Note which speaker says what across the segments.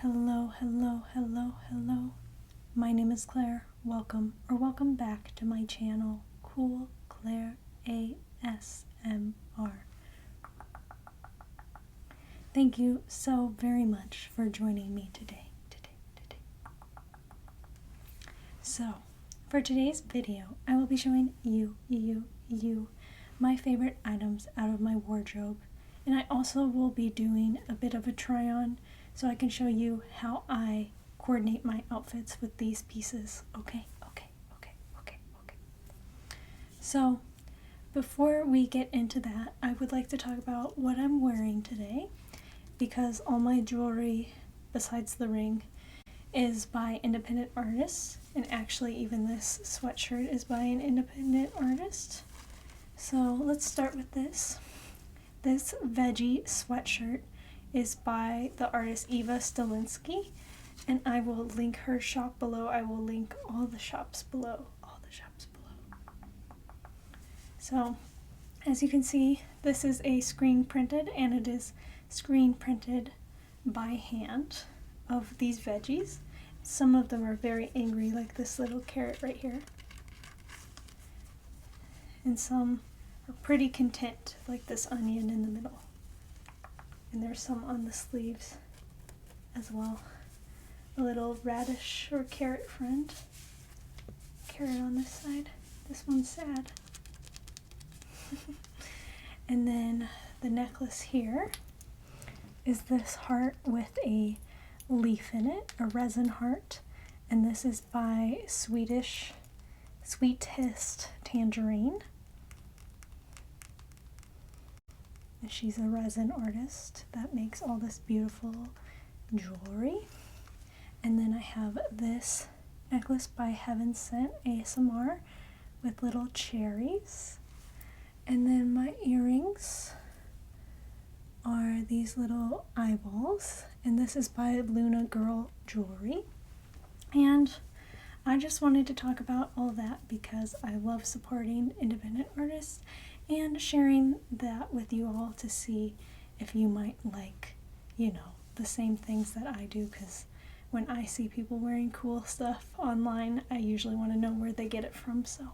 Speaker 1: Hello, hello, hello, hello. My name is Claire. Welcome back to my channel, Cool Claire ASMR. Thank you so very much for joining me today. So, for today's video, I will be showing you my favorite items out of my wardrobe, and I also will be doing a bit of a try-on so I can show you how I coordinate my outfits with these pieces. Okay. So, before we get into that, I would like to talk about what I'm wearing today, because all my jewelry, besides the ring, is by independent artists, and actually even this sweatshirt is by an independent artist. So let's start with this. This veggie sweatshirt is by the artist Eva Stalinsky, and I will link her shop below. I will link all the shops below. So, as you can see, this is a screen printed, and it is screen printed by hand of these veggies. Some of them are very angry, like this little carrot right here. And some are pretty content, like this onion in the middle. And there's some on the sleeves as well. A little radish or carrot friend. Carrot on this side. This one's sad. And then the necklace here is this heart with a leaf in it, a resin heart. And this is by Sweetest Tangerine. And she's a resin artist that makes all this beautiful jewelry. And then I have this necklace by Heaven Sent ASMR with little cherries. And then my earrings are these little eyeballs, and this is by Luna Girl Jewelry. And I just wanted to talk about all that because I love supporting independent artists and sharing that with you all to see if you might like, the same things that I do, because when I see people wearing cool stuff online, I usually want to know where they get it from. So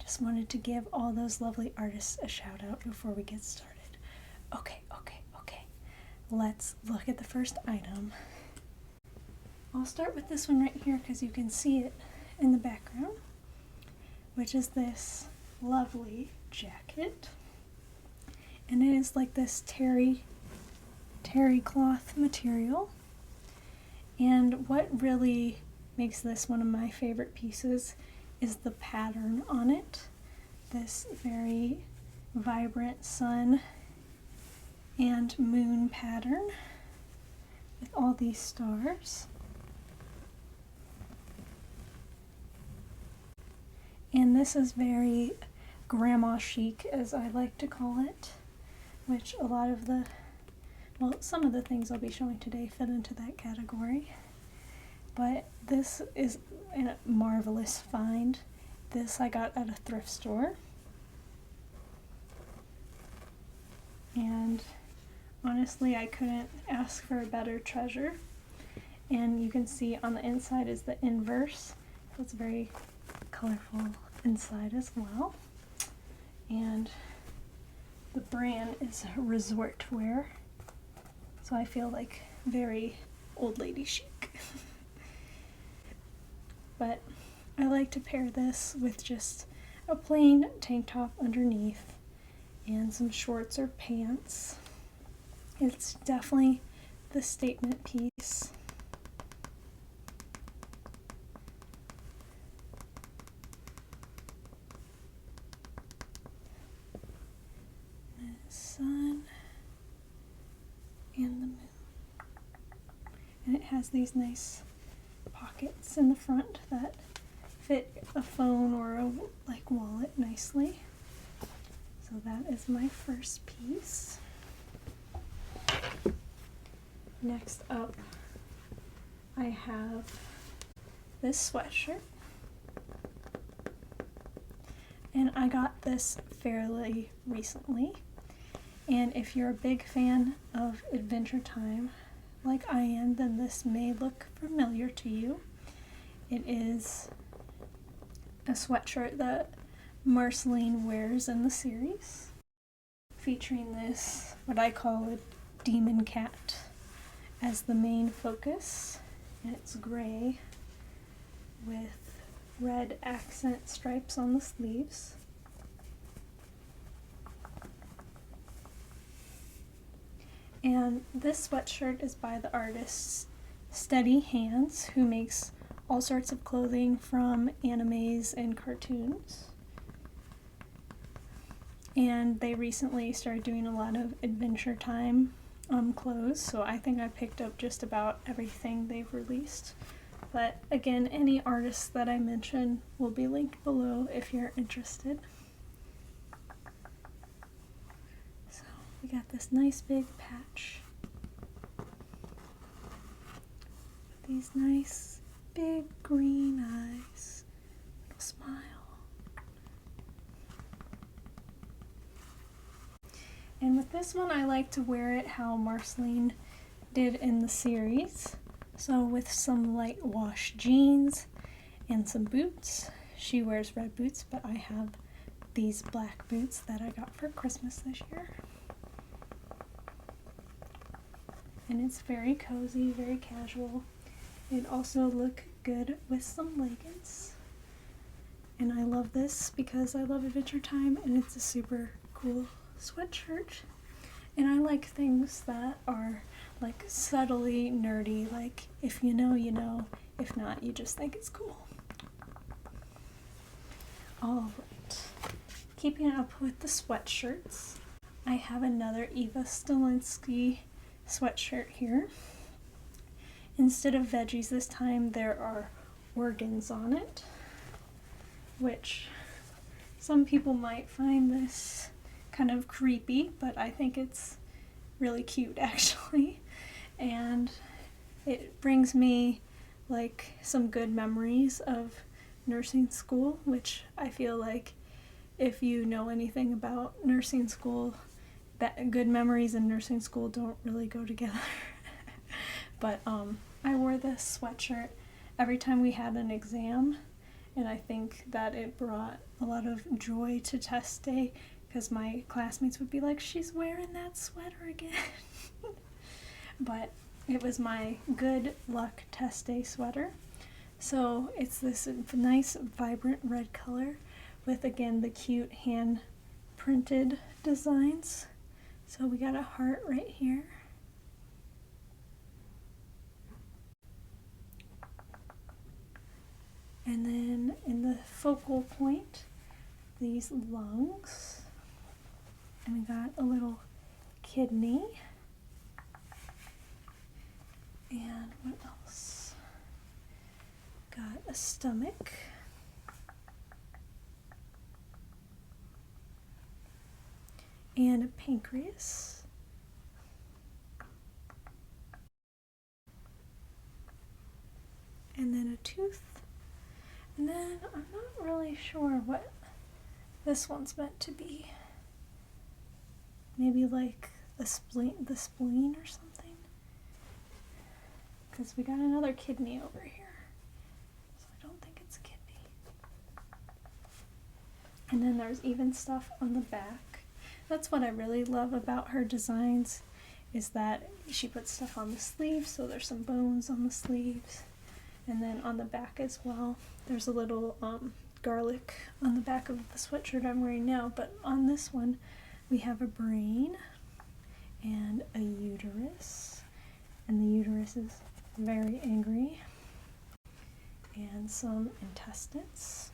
Speaker 1: just wanted to give all those lovely artists a shout out before we get started. Okay. Let's look at the first item. I'll start with this one right here because you can see it in the background, which is this lovely jacket. And it is like this terry cloth material. And what really makes this one of my favorite pieces is the pattern on it. This very vibrant sun and moon pattern with all these stars. And this is very grandma chic, as I like to call it, which some of the things I'll be showing today fit into that category. But this is a marvelous find. This I got at a thrift store. And honestly, I couldn't ask for a better treasure. And you can see on the inside is the inverse. So it's very colorful inside as well. And the brand is Resort Wear. So I feel like very old lady chic. But I like to pair this with just a plain tank top underneath and some shorts or pants. It's definitely the statement piece. The sun and the moon. And it has these nice pockets in the front that fit a phone or a wallet nicely. So that is my first piece. Next up, I have this sweatshirt. And I got this fairly recently. And if you're a big fan of Adventure Time, like I am, then this may look familiar to you. It is a sweatshirt that Marceline wears in the series, featuring this, what I call a demon cat, as the main focus. And it's gray with red accent stripes on the sleeves. And this sweatshirt is by the artist Steady Hands, who makes all sorts of clothing from animes and cartoons. And they recently started doing a lot of Adventure Time clothes, so I think I picked up just about everything they've released. But again, any artists that I mention will be linked below if you're interested. So we got this nice big patch. These nice big green eyes. Little smile. And with this one, I like to wear it how Marceline did in the series. So with some light wash jeans and some boots. She wears red boots, but I have these black boots that I got for Christmas this year. And it's very cozy, very casual. It'd also look good with some leggings. And I love this because I love Adventure Time and it's a super cool sweatshirt. And I like things that are like subtly nerdy, like if you know, you know, if not, you just think it's cool. Alright, keeping up with the sweatshirts, I have another Eva Stalinsky sweatshirt here. Instead of veggies this time, there are organs on it, which some people might find this kind of creepy, but I think it's really cute actually. And it brings me like some good memories of nursing school, which I feel like if you know anything about nursing school, that good memories and nursing school don't really go together. But I wore this sweatshirt every time we had an exam, and I think that it brought a lot of joy to test day because my classmates would be like, she's wearing that sweater again. But it was my good luck test day sweater. So it's this nice vibrant red color with, again, the cute hand printed designs. So we got a heart right here. And then in the focal point, these lungs. And we got a little kidney. And what else? Got a stomach. And a pancreas. And then a tooth. And then I'm not really sure what this one's meant to be. Maybe like the spleen or something. Because we got another kidney over here. So I don't think it's a kidney. And then there's even stuff on the back. That's what I really love about her designs, is that she puts stuff on the sleeves, so there's some bones on the sleeves. And then on the back as well, there's a little garlic on the back of the sweatshirt I'm wearing now, but on this one we have a brain and a uterus, and the uterus is very angry, and some intestines.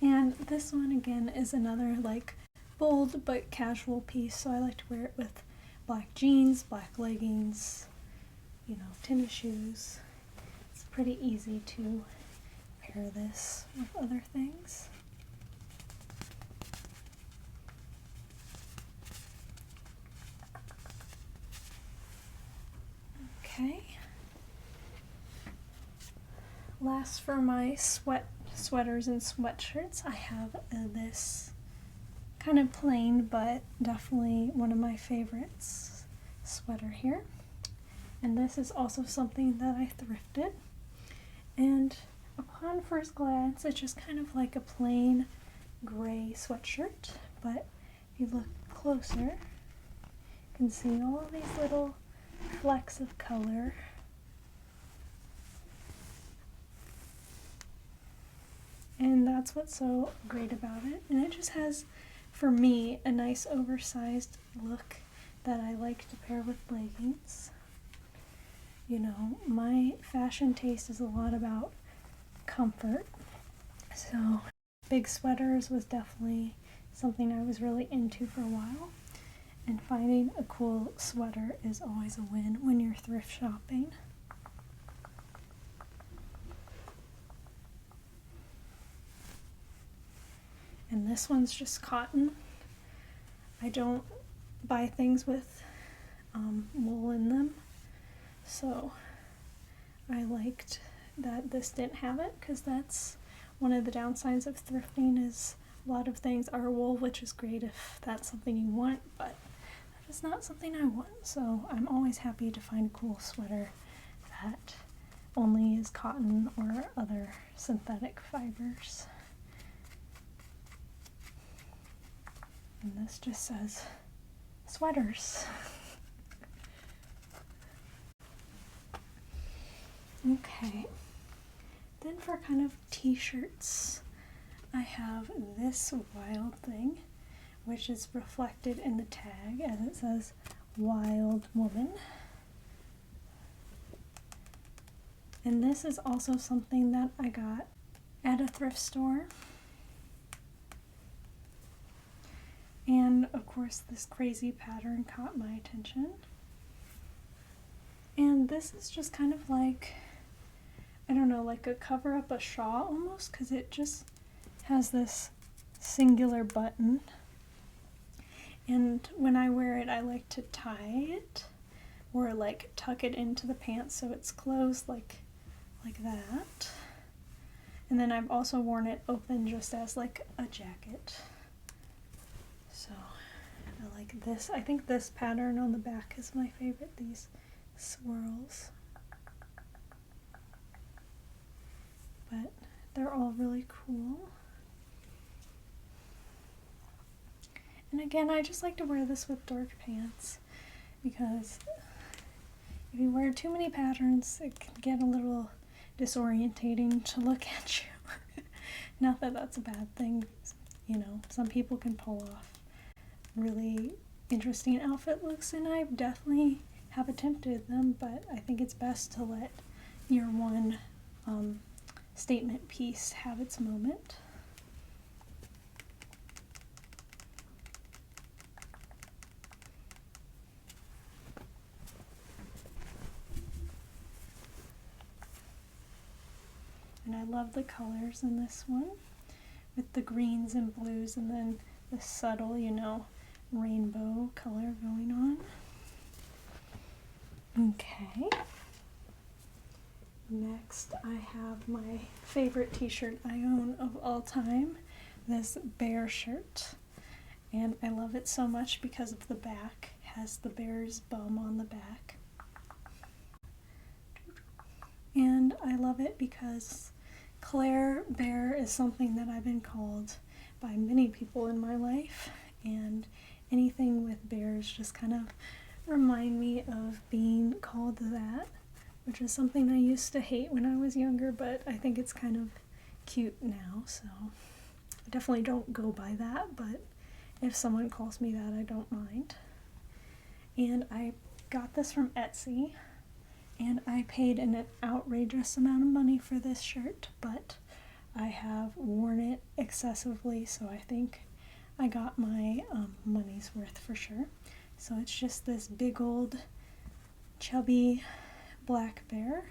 Speaker 1: And this one again is another like bold but casual piece, so I like to wear it with black jeans, black leggings, you know, tennis shoes. It's pretty easy to pair this with other things. Okay. Last for my sweaters and sweatshirts, I have this kind of plain, but definitely one of my favorites sweater here. And this is also something that I thrifted. And upon first glance, it's just kind of like a plain gray sweatshirt, but if you look closer, you can see all these little flecks of color. And that's what's so great about it. And it just has, for me, a nice oversized look that I like to pair with leggings. You know, my fashion taste is a lot about comfort. So big sweaters was definitely something I was really into for a while. And finding a cool sweater is always a win when you're thrift shopping. And this one's just cotton. I don't buy things with wool in them, so I liked that this didn't have it, because that's one of the downsides of thrifting, is a lot of things are wool, which is great if that's something you want, but that is not something I want. So I'm always happy to find a cool sweater that only is cotton or other synthetic fibers. And this just says sweaters. Okay, then for kind of t-shirts, I have this wild thing, which is reflected in the tag as it says Wild Woman. And this is also something that I got at a thrift store. And of course this crazy pattern caught my attention. And this is just kind of like, I don't know, like a cover up a shawl almost, because it just has this singular button. And when I wear it, I like to tie it or like tuck it into the pants so it's closed like that. And then I've also worn it open just as like a jacket. So I like this. I think this pattern on the back is my favorite, these swirls. But they're all really cool. And again, I just like to wear this with dark pants, because if you wear too many patterns, it can get a little disorientating to look at you. Not that that's a bad thing, you know, some people can pull off really interesting outfit looks, and I definitely have attempted them, but I think it's best to let your one statement piece have its moment. And I love the colors in this one, with the greens and blues, and then the subtle, you know, rainbow color going on. Okay. Next, I have my favorite t-shirt I own of all time, this bear shirt. And I love it so much because of the back. It has the bear's bum on the back. And I love it because Claire Bear is something that I've been called by many people in my life, and anything with bears just kind of remind me of being called that, which is something I used to hate when I was younger, but I think it's kind of cute now, so I definitely don't go by that, but if someone calls me that, I don't mind. And I got this from Etsy, and I paid an outrageous amount of money for this shirt, but I have worn it excessively, so I think I got my money's worth for sure. So it's just this big old chubby black bear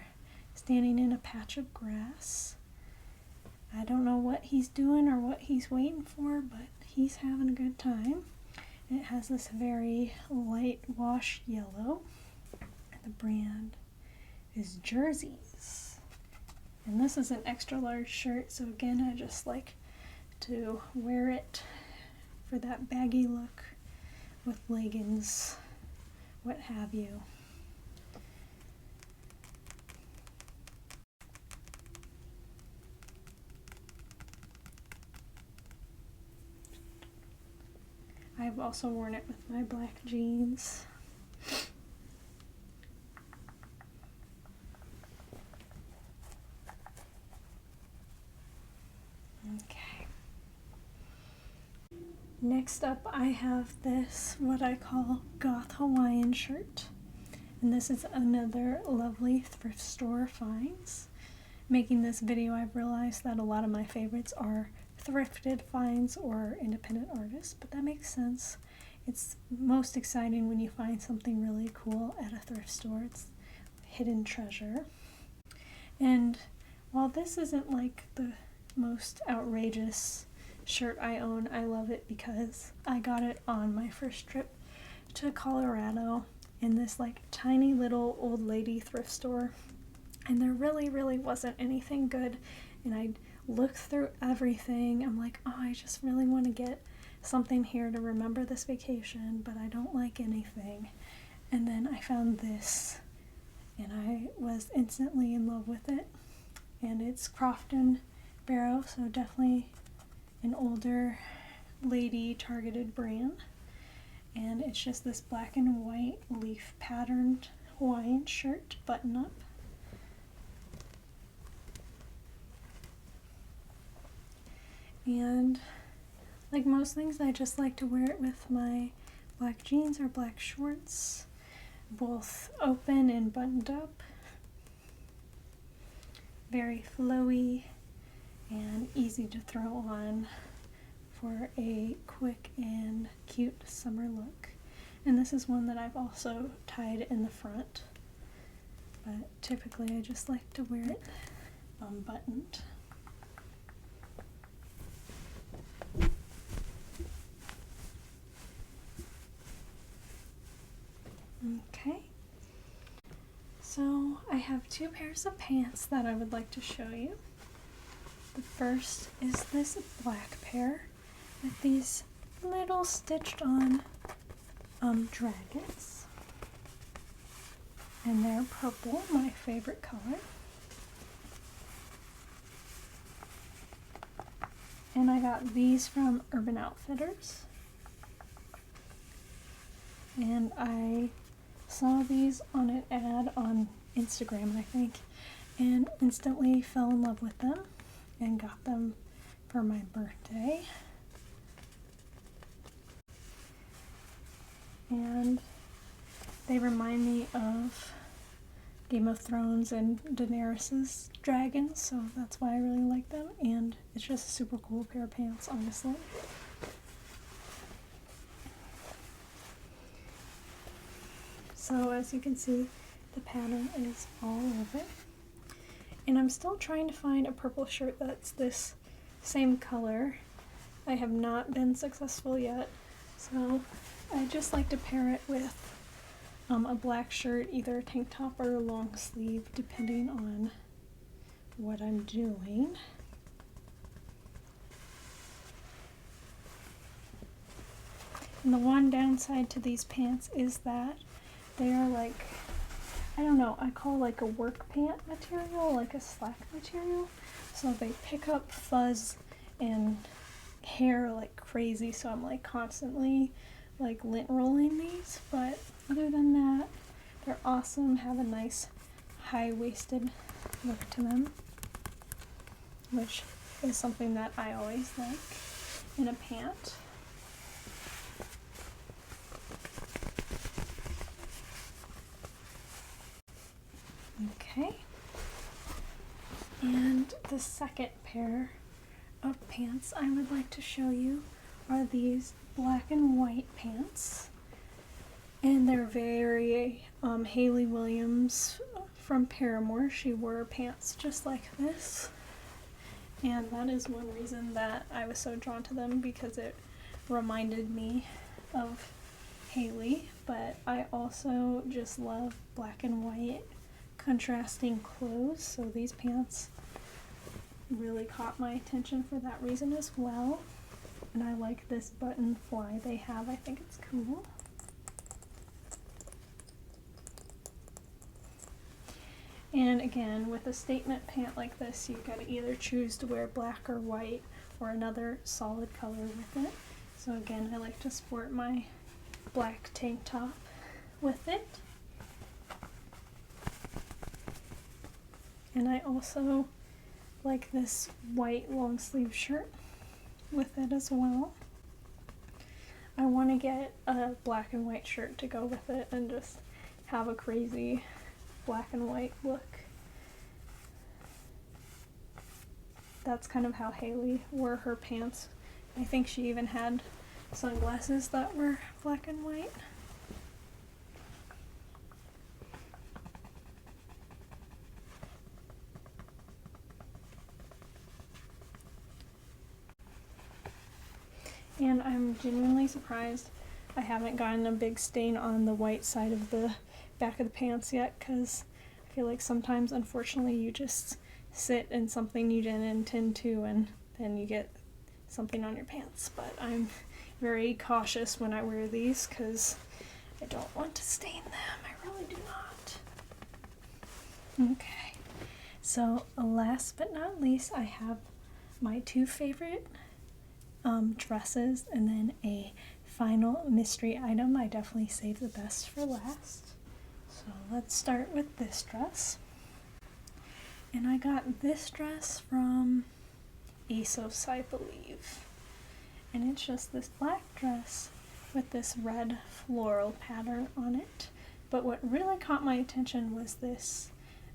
Speaker 1: standing in a patch of grass. I don't know what he's doing or what he's waiting for, but he's having a good time. And it has this very light wash yellow. The brand is Jerseys. And this is an extra large shirt, so again, I just like to wear it for that baggy look with leggings, what have you. I've also worn it with my black jeans. Okay. Next up I have this, what I call Goth Hawaiian shirt. And this is another lovely thrift store finds. Making this video, I've realized that a lot of my favorites are thrifted finds or independent artists, but that makes sense. It's most exciting when you find something really cool at a thrift store. It's hidden treasure. And while this isn't like the most outrageous shirt I own, I love it because I got it on my first trip to Colorado in this like tiny little old lady thrift store, and there really wasn't anything good, and I looked through everything. I'm like, oh, I just really want to get something here to remember this vacation, but I don't like anything. And then I found this and I was instantly in love with it, and it's Crofton Barrow, so definitely an older lady targeted brand. And it's just this black and white leaf patterned Hawaiian shirt, button up. And like most things, I just like to wear it with my black jeans or black shorts, both open and buttoned up. Very flowy and easy to throw on for a quick and cute summer look. And this is one that I've also tied in the front, but typically I just like to wear it unbuttoned. Okay, so I have two pairs of pants that I would like to show you. The first is this black pair with these little stitched on dragons, and they're purple, my favorite color. And I got these from Urban Outfitters, and I saw these on an ad on Instagram, I think, and instantly fell in love with them and got them for my birthday. And they remind me of Game of Thrones and Daenerys's dragons, so that's why I really like them, and it's just a super cool pair of pants, honestly. So as you can see, the pattern is all over. And I'm still trying to find a purple shirt that's this same color. I have not been successful yet, so I just like to pair it with a black shirt, either a tank top or a long sleeve, depending on what I'm doing. And the one downside to these pants is that they are like, I don't know, I call like a work pant material, like a slack material. So they pick up fuzz and hair like crazy, so I'm like constantly like lint rolling these. But other than that, they're awesome, have a nice high-waisted look to them, which is something that I always like in a pant. Okay, and the second pair of pants I would like to show you are these black and white pants, and they're very Hayley Williams from Paramore. She wore pants just like this, and that is one reason that I was so drawn to them, because it reminded me of Hayley. But I also just love black and white contrasting clothes, so these pants really caught my attention for that reason as well. And I like this button fly they have. I think it's cool. And again, with a statement pant like this, you gotta either choose to wear black or white or another solid color with it. So again, I like to sport my black tank top with it. And I also like this white long sleeve shirt with it as well. I want to get a black and white shirt to go with it and just have a crazy black and white look. That's kind of how Haley wore her pants. I think she even had sunglasses that were black and white. And I'm genuinely surprised I haven't gotten a big stain on the white side of the back of the pants yet, because I feel like sometimes, unfortunately, you just sit in something you didn't intend to and then you get something on your pants. But I'm very cautious when I wear these because I don't want to stain them. I really do not. Okay, so last but not least, I have my two favorite dresses, and then a final mystery item. I definitely saved the best for last. So let's start with this dress. And I got this dress from ASOS, I believe. And it's just this black dress with this red floral pattern on it. But what really caught my attention was this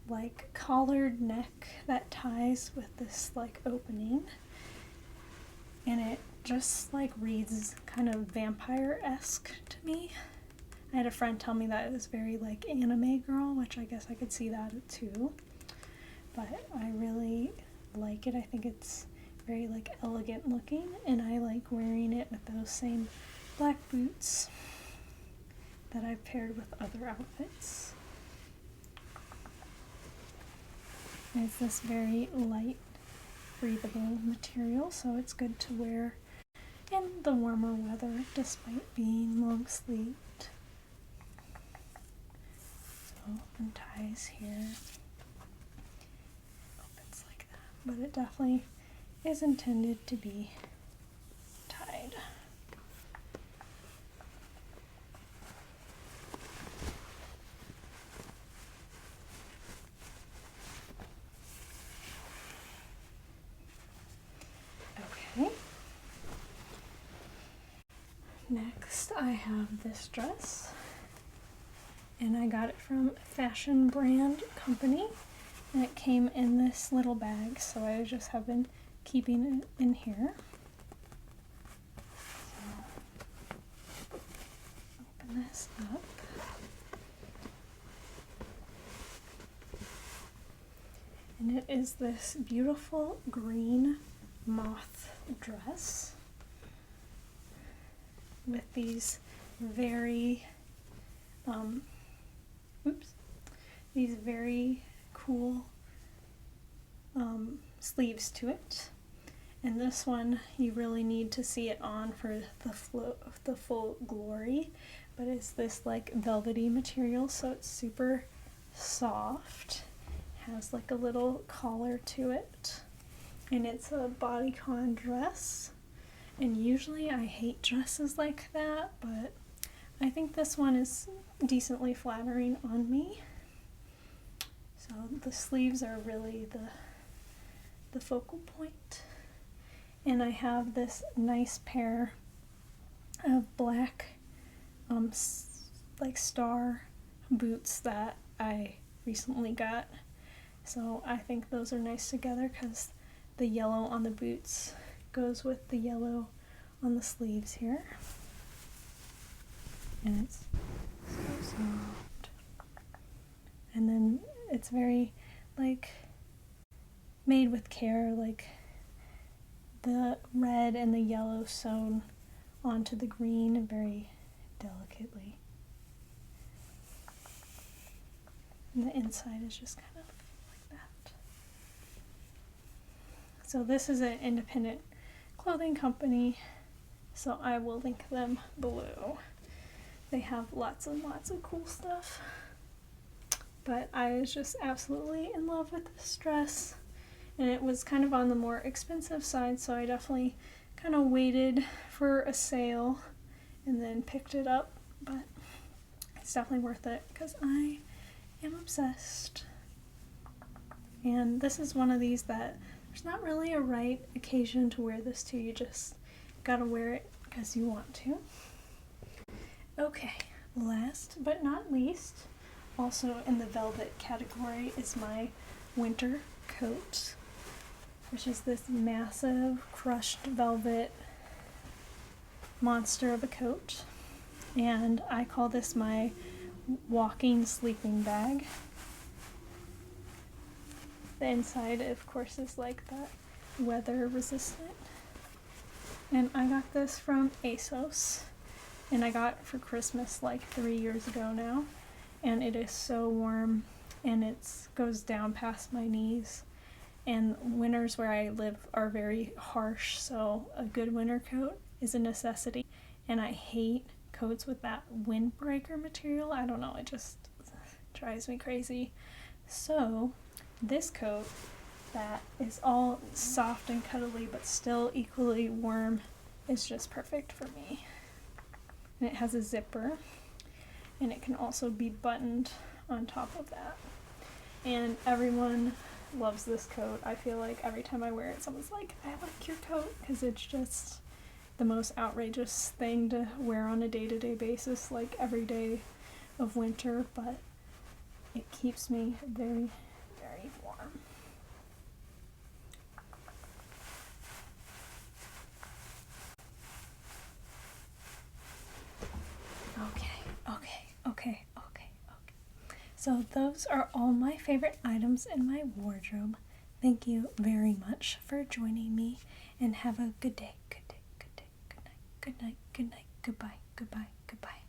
Speaker 1: like collared neck that ties with this like opening. And it just like reads kind of vampire-esque to me. I had a friend tell me that it was very like anime girl, which I guess I could see that too. But I really like it. I think it's very like elegant looking, and I like wearing it with those same black boots that I've paired with other outfits. And it's this very light, breathable material, so it's good to wear in the warmer weather despite being long sleeved. So open ties here. Opens like that, but it definitely is intended to be tied. Okay. Next, I have this dress, and I got it from Fashion Brand Company, and it came in this little bag, so I just have been keeping it in here. So, open this up. And it is this beautiful green moth dress with these very these very cool sleeves to it. And this one you really need to see it on for the full glory, but it's this like velvety material, so it's super soft, has like a little collar to it, and it's a bodycon dress. And usually I hate dresses like that, but I think this one is decently flattering on me. So the sleeves are really the focal point. And I have this nice pair of black like star boots that I recently got. So I think those are nice together because the yellow on the boots goes with the yellow on the sleeves here. And it's so soft. And then it's very like made with care, like the red and the yellow sewn onto the green very delicately. And the inside is just kind of like that. So this is an independent clothing company, so I will link them below. They have lots and lots of cool stuff. But I was just absolutely in love with this dress, and it was kind of on the more expensive side, so I definitely kind of waited for a sale and then picked it up, but it's definitely worth it because I am obsessed. And this is one of these that there's not really a right occasion to wear this to, you just gotta wear it because you want to. Okay, last but not least, also in the velvet category, is my winter coat, which is this massive crushed velvet monster of a coat. And I call this my walking sleeping bag. The inside, of course, is like that weather resistant. And I got this from ASOS, and I got it for Christmas like 3 years ago now. And it is so warm, and it goes down past my knees. And winters where I live are very harsh, so a good winter coat is a necessity. And I hate coats with that windbreaker material. I don't know, it just drives me crazy. So this coat that is all soft and cuddly but still equally warm is just perfect for me. And it has a zipper, and it can also be buttoned on top of that. And everyone loves this coat. I feel like every time I wear it, someone's like, I like your coat, because it's just the most outrageous thing to wear on a day-to-day basis, like every day of winter, but it keeps me very, very warm. Okay. So those are all my favorite items in my wardrobe. Thank you very much for joining me, and have a good day, good night, goodbye.